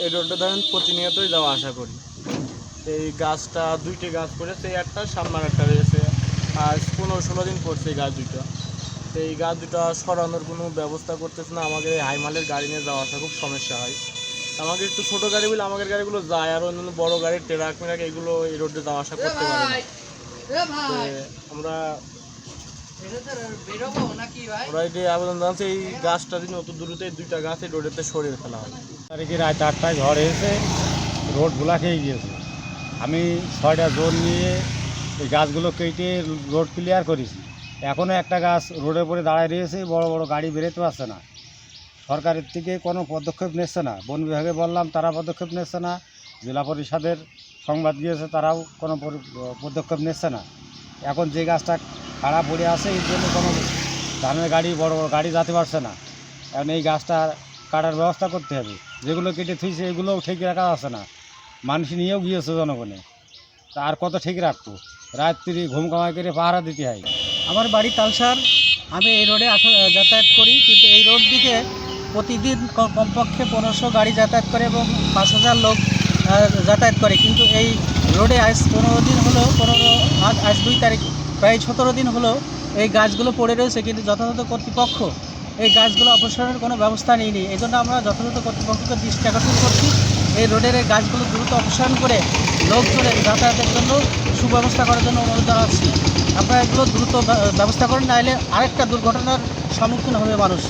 এই রোডটা ধরেন প্রতিনিয়তই যাওয়া আসা করি। এই গাছটা 2টি গাছ পড়েছে, একটা সামনের একটা রয়েছে, আজ 15-16 দিন পড়ছে এই গাছ দুটো। তো এই গাছ দুটো সরানোর কোনো ব্যবস্থা করতেছে না। আমাদের এই হাইমালের গাড়ি নিয়ে যাওয়া আসা খুব সমস্যা হয়। আমাদের একটু ছোটো গাড়ি বলে আমাদের গাড়িগুলো যায়, আর অন্যান্য বড় গাড়ি ট্রাক মেরাক এগুলো এই রোডে যাওয়া আসা করতে পারে না। আমরা এটি আবেদন জানাচ্ছি, এই গাছটা যদি অত দূরতে 2টা গাছ এই রোডেতে সরিয়ে ফেলা হয়। তারিখে রাত 8টায় ঝড় এসে রোড ভোলা খেয়ে গিয়েছে। আমি 6টা জোন নিয়ে এই গাছগুলো কেটে রোড ক্লিয়ার করেছি। এখনও একটা গাছ রোডের উপরে দাঁড়ায় রয়েছে, বড় বড় গাড়ি বেরোতে পারছে না। সরকারের থেকে কোনো পদক্ষেপ নিচ্ছে না। বন বিভাগে বললাম, তারা পদক্ষেপ নিচ্ছে না। জেলা পরিষদের সংবাদ গিয়েছে, তারাও কোনো পদক্ষেপ নিচ্ছে না। এখন যে গাছটা খারাপ পড়ে আছে, এর জন্য কোনো ধানের গাড়ি বড় বড় গাড়ি যেতে পারছে না। এখন এই গাছটা কাটার ব্যবস্থা করতে হবে। যেগুলো কেটে থুইছে এগুলোও ঠিক রাখা আছে না। মানুষ নিয়েও গিয়েছে জনগণে, তা আর কত ঠিক রাখবো? রাত্রি ঘুম কামাই করে পাহারা দিতে হয়। আমার বাড়ি তালসার। আমি এই রোডে যাতায়াত করি, কিন্তু এই রোড দিকে প্রতিদিন কমপক্ষে 1500 গাড়ি যাতায়াত করে এবং 5000 লোক যাতায়াত করে। কিন্তু এই রোডে আজ 15 দিন হলো, আজ 2 তারিখ, প্রায় 17 দিন হলো এই গাছগুলো পড়ে রয়েছে, কিন্তু যথাযথ কর্তৃপক্ষ এই গাছগুলো অপসারণের কোনো ব্যবস্থা নেয়নি। এই জন্য আমরা যথাযথ কর্তৃপক্ষকে দৃষ্টি আকর্ষণ করছি, এই রোডের এই গাছগুলো দ্রুত অপসারণ করে লোকজনের যাতায়াতের জন্য সুব্যবস্থা করার জন্য অনুরোধ জানাচ্ছি। আপনারা এগুলো দ্রুত ব্যবস্থা করেন, নাহলে আরেকটা দুর্ঘটনার সম্মুখীন হবে মানুষ।